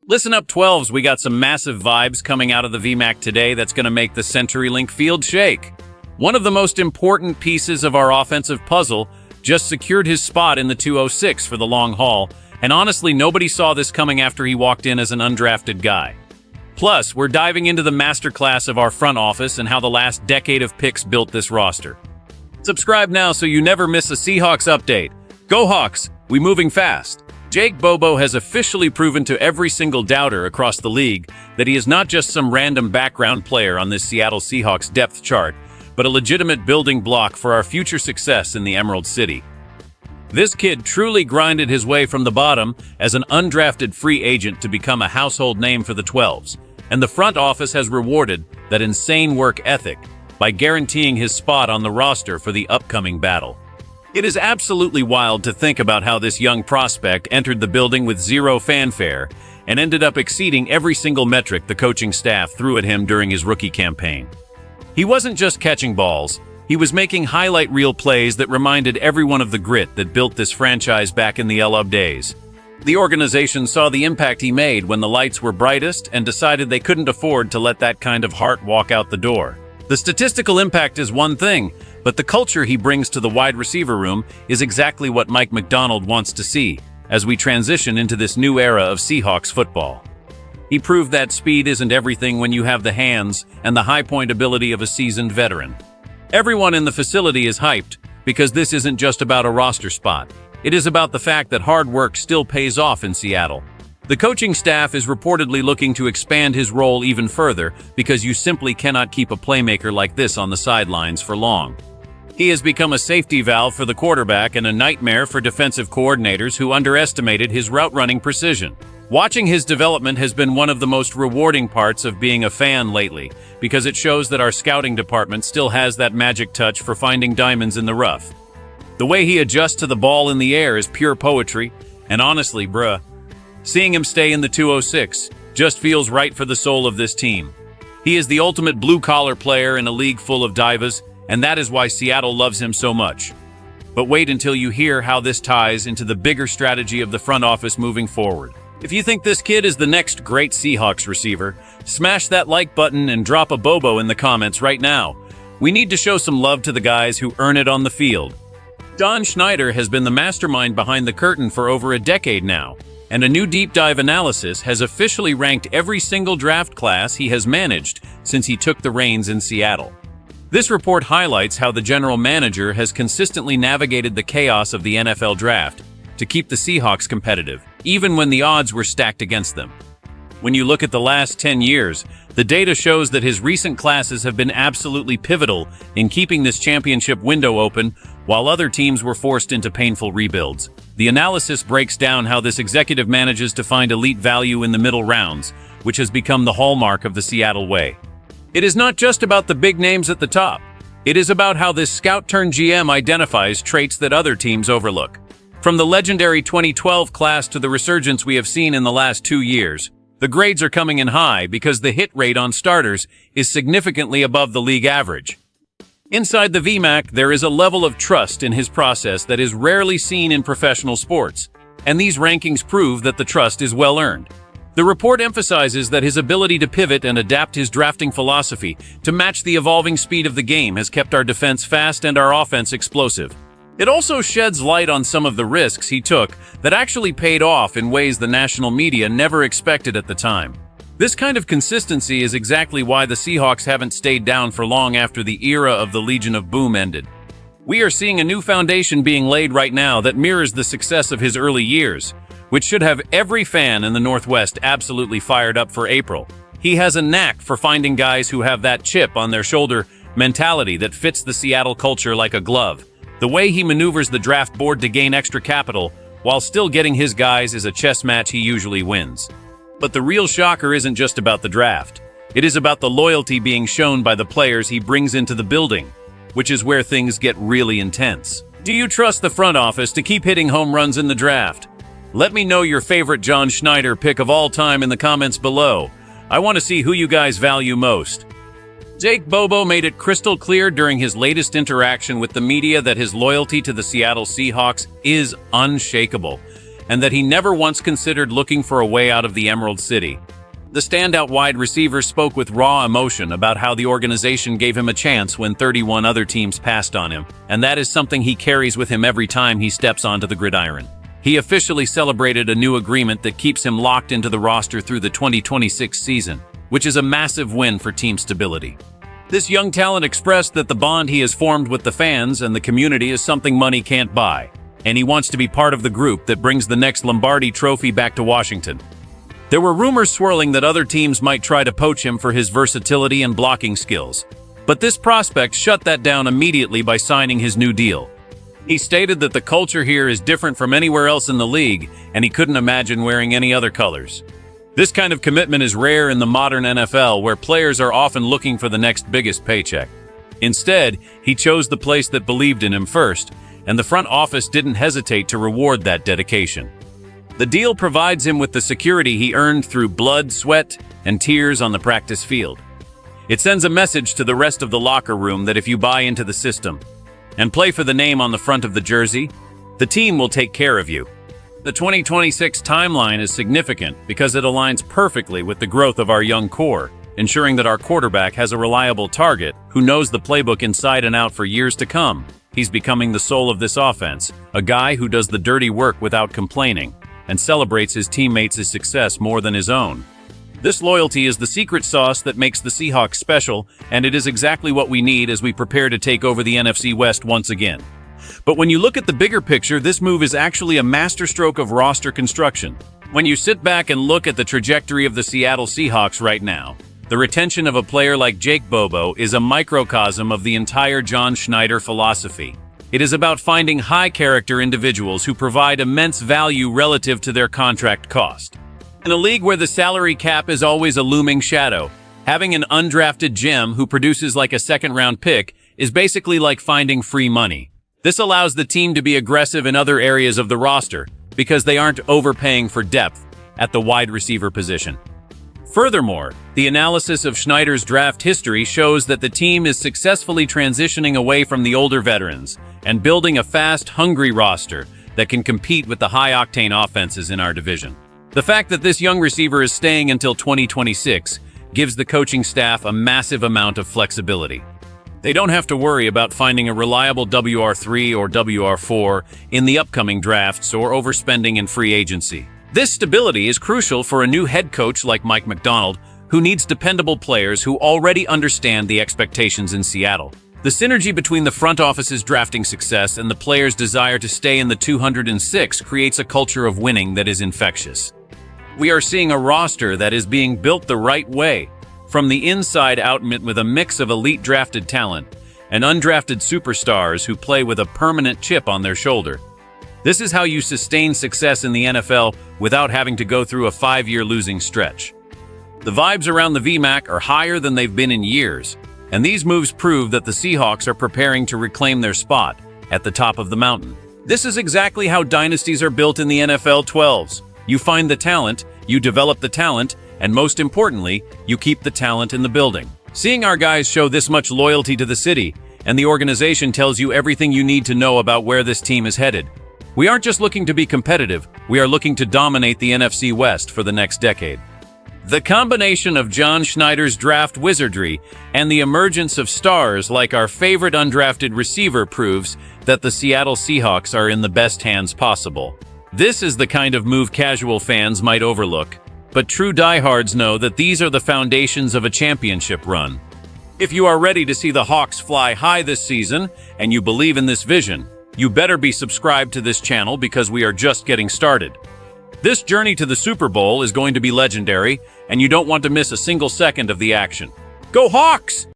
Listen up, 12s. We got some massive vibes coming out of the VMAC today that's going to make the CenturyLink field shake. One of the most important pieces of our offensive puzzle just secured his spot in the 206 for the long haul, and honestly, nobody saw this coming after he walked in as an undrafted guy. Plus, we're diving into the masterclass of our front office and how the last decade of picks built this roster. Subscribe now so you never miss a Seahawks update. Go Hawks! We moving fast. Jake Bobo has officially proven to every single doubter across the league that he is not just some random background player on this Seattle Seahawks depth chart, but a legitimate building block for our future success in the Emerald City. This kid truly grinded his way from the bottom as an undrafted free agent to become a household name for the 12s, and the front office has rewarded that insane work ethic by guaranteeing his spot on the roster for the upcoming battle. It is absolutely wild to think about how this young prospect entered the building with zero fanfare and ended up exceeding every single metric the coaching staff threw at him during his rookie campaign. He wasn't just catching balls, he was making highlight reel plays that reminded everyone of the grit that built this franchise back in the LUB days. The organization saw the impact he made when the lights were brightest and decided they couldn't afford to let that kind of heart walk out the door. The statistical impact is one thing, but the culture he brings to the wide receiver room is exactly what Mike McDonald wants to see as we transition into this new era of Seahawks football. He proved that speed isn't everything when you have the hands and the high-point ability of a seasoned veteran. Everyone in the facility is hyped because this isn't just about a roster spot. It is about the fact that hard work still pays off in Seattle. The coaching staff is reportedly looking to expand his role even further because you simply cannot keep a playmaker like this on the sidelines for long. He has become a safety valve for the quarterback and a nightmare for defensive coordinators who underestimated his route-running precision. Watching his development has been one of the most rewarding parts of being a fan lately, because it shows that our scouting department still has that magic touch for finding diamonds in the rough. The way he adjusts to the ball in the air is pure poetry, and honestly, seeing him stay in the 206 just feels right for the soul of this team. He is the ultimate blue-collar player in a league full of divas, and that is why Seattle loves him so much. But wait until you hear how this ties into the bigger strategy of the front office moving forward. If you think this kid is the next great Seahawks receiver, smash that like button and drop a Bobo in the comments right now. We need to show some love to the guys who earn it on the field. Don Schneider has been the mastermind behind the curtain for over a decade now, and a new deep dive analysis has officially ranked every single draft class he has managed since he took the reins in Seattle. This report highlights how the general manager has consistently navigated the chaos of the NFL draft to keep the Seahawks competitive, even when the odds were stacked against them. When you look at the last 10 years, the data shows that his recent classes have been absolutely pivotal in keeping this championship window open while other teams were forced into painful rebuilds. The analysis breaks down how this executive manages to find elite value in the middle rounds, which has become the hallmark of the Seattle way. It is not just about the big names at the top. It is about how this scout-turned-GM identifies traits that other teams overlook. From the legendary 2012 class to the resurgence we have seen in the last 2 years, the grades are coming in high because the hit rate on starters is significantly above the league average. Inside the VMAC, there is a level of trust in his process that is rarely seen in professional sports, and these rankings prove that the trust is well-earned. The report emphasizes that his ability to pivot and adapt his drafting philosophy to match the evolving speed of the game has kept our defense fast and our offense explosive. It also sheds light on some of the risks he took that actually paid off in ways the national media never expected at the time. This kind of consistency is exactly why the Seahawks haven't stayed down for long after the era of the Legion of Boom ended. We are seeing a new foundation being laid right now that mirrors the success of his early years, which should have every fan in the Northwest absolutely fired up for April. He has a knack for finding guys who have that chip on their shoulder mentality that fits the Seattle culture like a glove. The way he maneuvers the draft board to gain extra capital while still getting his guys is a chess match he usually wins. But the real shocker isn't just about the draft. It is about the loyalty being shown by the players he brings into the building, which is where things get really intense. Do you trust the front office to keep hitting home runs in the draft? Let me know your favorite John Schneider pick of all time in the comments below. I want to see who you guys value most. Jake Bobo made it crystal clear during his latest interaction with the media that his loyalty to the Seattle Seahawks is unshakable. and that he never once considered looking for a way out of the Emerald City. The standout wide receiver spoke with raw emotion about how the organization gave him a chance when 31 other teams passed on him, and that is something he carries with him every time he steps onto the gridiron. He officially celebrated a new agreement that keeps him locked into the roster through the 2026 season, which is a massive win for team stability. This young talent expressed that the bond he has formed with the fans and the community is something money can't buy, and he wants to be part of the group that brings the next Lombardi Trophy back to Washington. There were rumors swirling that other teams might try to poach him for his versatility and blocking skills, but this prospect shut that down immediately by signing his new deal. He stated that the culture here is different from anywhere else in the league, and he couldn't imagine wearing any other colors. This kind of commitment is rare in the modern NFL, where players are often looking for the next biggest paycheck. Instead, he chose the place that believed in him first, and the front office didn't hesitate to reward that dedication. The deal provides him with the security he earned through blood, sweat, and tears on the practice field. It sends a message to the rest of the locker room that if you buy into the system and play for the name on the front of the jersey, the team will take care of you. The 2026 timeline is significant because it aligns perfectly with the growth of our young core, ensuring that our quarterback has a reliable target who knows the playbook inside and out for years to come. He's becoming the soul of this offense, a guy who does the dirty work without complaining and celebrates his teammates' success more than his own. This loyalty is the secret sauce that makes the Seahawks special, and it is exactly what we need as we prepare to take over the NFC West once again. But when you look at the bigger picture, this move is actually a masterstroke of roster construction. When you sit back and look at the trajectory of the Seattle Seahawks right now, the retention of a player like Jake Bobo is a microcosm of the entire John Schneider philosophy. It is about finding high-character individuals who provide immense value relative to their contract cost. In a league where the salary cap is always a looming shadow, having an undrafted gem who produces like a second-round pick is basically like finding free money. This allows the team to be aggressive in other areas of the roster because they aren't overpaying for depth at the wide receiver position. Furthermore, the analysis of Schneider's draft history shows that the team is successfully transitioning away from the older veterans and building a fast, hungry roster that can compete with the high-octane offenses in our division. The fact that this young receiver is staying until 2026 gives the coaching staff a massive amount of flexibility. They don't have to worry about finding a reliable WR3 or WR4 in the upcoming drafts or overspending in free agency. This stability is crucial for a new head coach like Mike Macdonald, who needs dependable players who already understand the expectations in Seattle. The synergy between the front office's drafting success and the players' desire to stay in the 206 creates a culture of winning that is infectious. We are seeing a roster that is being built the right way, from the inside out with a mix of elite drafted talent and undrafted superstars who play with a permanent chip on their shoulder. This is how you sustain success in the NFL without having to go through a 5-year losing stretch. The vibes around the VMAC are higher than they've been in years, and these moves prove that the Seahawks are preparing to reclaim their spot at the top of the mountain. This is exactly how dynasties are built in the NFL 12s. You find the talent, you develop the talent, and most importantly, you keep the talent in the building. Seeing our guys show this much loyalty to the city and the organization tells you everything you need to know about where this team is headed. We aren't just looking to be competitive, we are looking to dominate the NFC West for the next decade. The combination of John Schneider's draft wizardry and the emergence of stars like our favorite undrafted receiver proves that the Seattle Seahawks are in the best hands possible. This is the kind of move casual fans might overlook, but true diehards know that these are the foundations of a championship run. If you are ready to see the Hawks fly high this season and you believe in this vision, you better be subscribed to this channel because we are just getting started. This journey to the Super Bowl is going to be legendary, and you don't want to miss a single second of the action. Go Hawks!